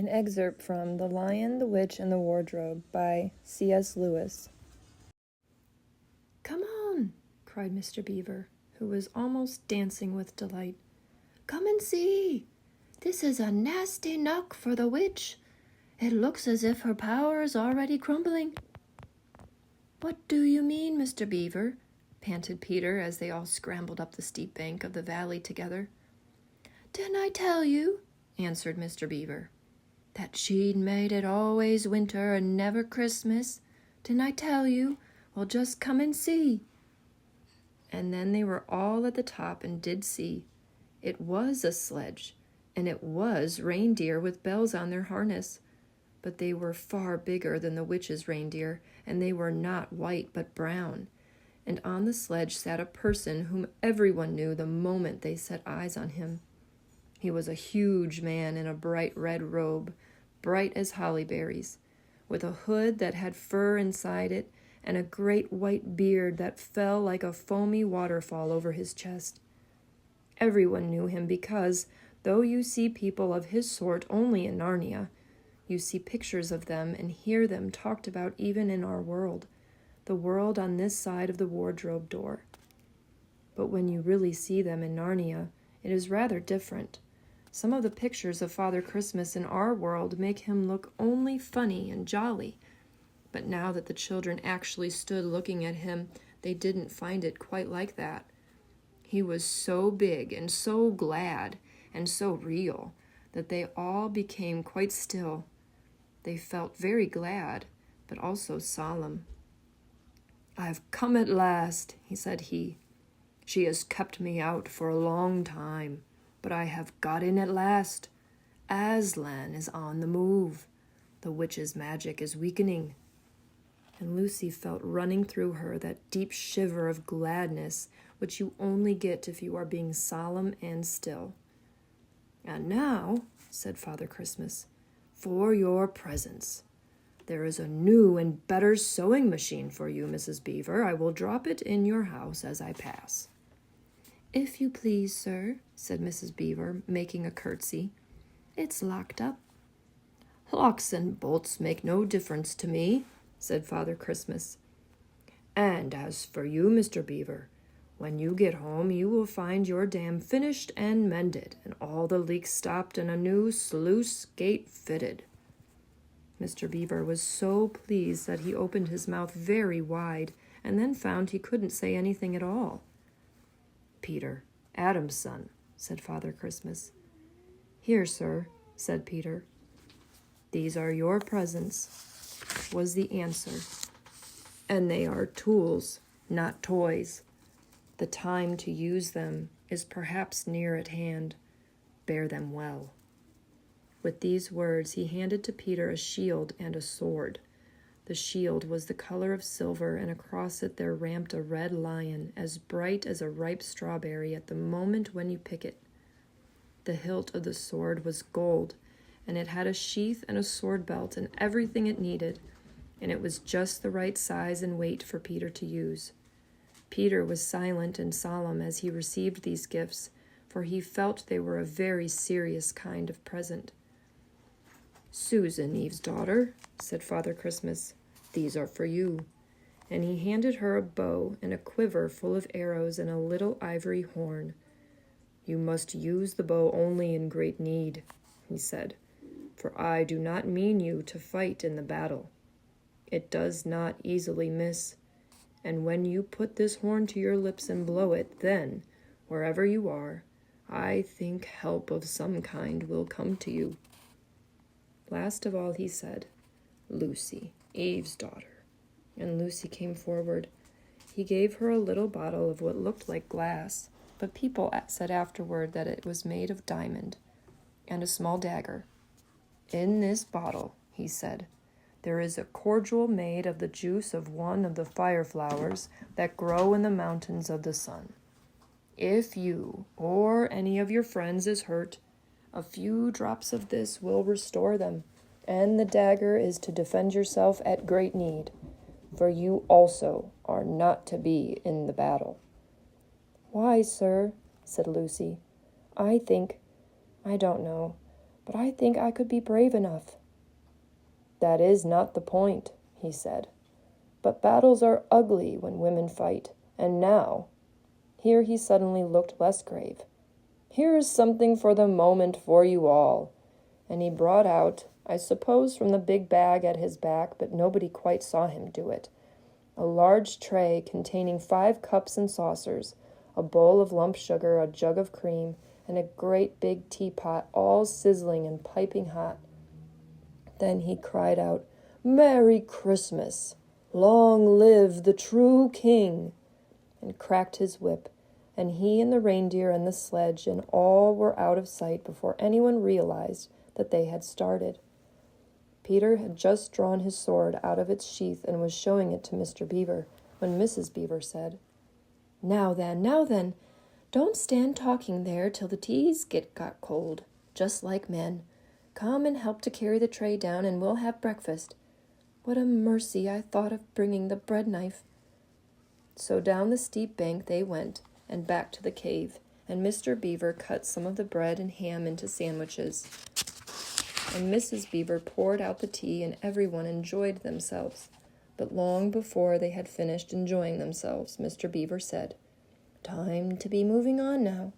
An excerpt from The Lion, the Witch, and the Wardrobe by C.S. Lewis. "Come on," cried Mr. Beaver, who was almost dancing with delight. "Come and see. This is a nasty knock for the witch. It looks as if her power is already crumbling." "What do you mean, Mr. Beaver?" panted Peter as they all scrambled up the steep bank of the valley together. "Didn't I tell you," answered Mr. Beaver, "that she'd made it always winter and never Christmas? Didn't I tell you? Well, just come and see." And then they were all at the top and did see. It was a sledge, and it was reindeer with bells on their harness. But they were far bigger than the witch's reindeer, and they were not white but brown. And on the sledge sat a person whom everyone knew the moment they set eyes on him. He was a huge man in a bright red robe, bright as holly berries, with a hood that had fur inside it, and a great white beard that fell like a foamy waterfall over his chest. Everyone knew him because, though you see people of his sort only in Narnia, you see pictures of them and hear them talked about even in our world, the world on this side of the wardrobe door. But when you really see them in Narnia, it is rather different. Some of the pictures of Father Christmas in our world make him look only funny and jolly. But now that the children actually stood looking at him, they didn't find it quite like that. He was so big and so glad and so real that they all became quite still. They felt very glad, but also solemn. "I've come at last," said he. "She has kept me out for a long time, but I have got in at last. Aslan is on the move. The witch's magic is weakening." And Lucy felt running through her that deep shiver of gladness which you only get if you are being solemn and still. "And now," said Father Christmas, "for your presents. There is a new and better sewing machine for you, Mrs. Beaver. I will drop it in your house as I pass." "If you please, sir," said Mrs. Beaver, making a curtsy. "It's locked up." "Locks and bolts make no difference to me," said Father Christmas. "And as for you, Mr. Beaver, when you get home you will find your dam finished and mended, and all the leaks stopped and a new sluice gate fitted." Mr. Beaver was so pleased that he opened his mouth very wide, and then found he couldn't say anything at all. "Peter, Adam's son," said Father Christmas. "Here, sir," said Peter. "These are your presents," was the answer. "And they are tools, not toys. The time to use them is perhaps near at hand. Bear them well." With these words he handed to Peter a shield and a sword. The shield was the color of silver, and across it there ramped a red lion, as bright as a ripe strawberry at the moment when you pick it. The hilt of the sword was gold, and it had a sheath and a sword belt and everything it needed, and it was just the right size and weight for Peter to use. Peter was silent and solemn as he received these gifts, for he felt they were a very serious kind of present. "Susan, Eve's daughter," said Father Christmas, "these are for you." And he handed her a bow and a quiver full of arrows and a little ivory horn. "You must use the bow only in great need," he said, "for I do not mean you to fight in the battle. It does not easily miss, and when you put this horn to your lips and blow it, then, wherever you are, I think help of some kind will come to you." Last of all he said, "Lucy, Eve's daughter," and Lucy came forward. He gave her a little bottle of what looked like glass, but people said afterward that it was made of diamond, and a small dagger. "In this bottle," he said, "there is a cordial made of the juice of one of the fire flowers that grow in the mountains of the sun. If you or any of your friends is hurt, a few drops of this will restore them, and the dagger is to defend yourself at great need, for you also are not to be in the battle." "Why, sir?" said Lucy. I don't know, but I think I could be brave enough." "That is not the point," he said. "But battles are ugly when women fight, and now—" Here he suddenly looked less grave. "Here is something for the moment for you all." And he brought out, I suppose from the big bag at his back, but nobody quite saw him do it, a large tray containing 5 cups and saucers, a bowl of lump sugar, a jug of cream, and a great big teapot, all sizzling and piping hot. Then he cried out, "Merry Christmas! Long live the true king!" and cracked his whip, and he and the reindeer and the sledge and all were out of sight before anyone realized that they had started. Peter had just drawn his sword out of its sheath and was showing it to Mr. Beaver when Mrs. Beaver said, now then, don't stand talking there till the teas got cold, just like men. Come and help to carry the tray down and we'll have breakfast. What a mercy I thought of bringing the bread knife." So down the steep bank they went and back to the cave, and Mr. Beaver cut some of the bread and ham into sandwiches, and Mrs. Beaver poured out the tea, and everyone enjoyed themselves. But long before they had finished enjoying themselves, Mr. Beaver said, "Time to be moving on now.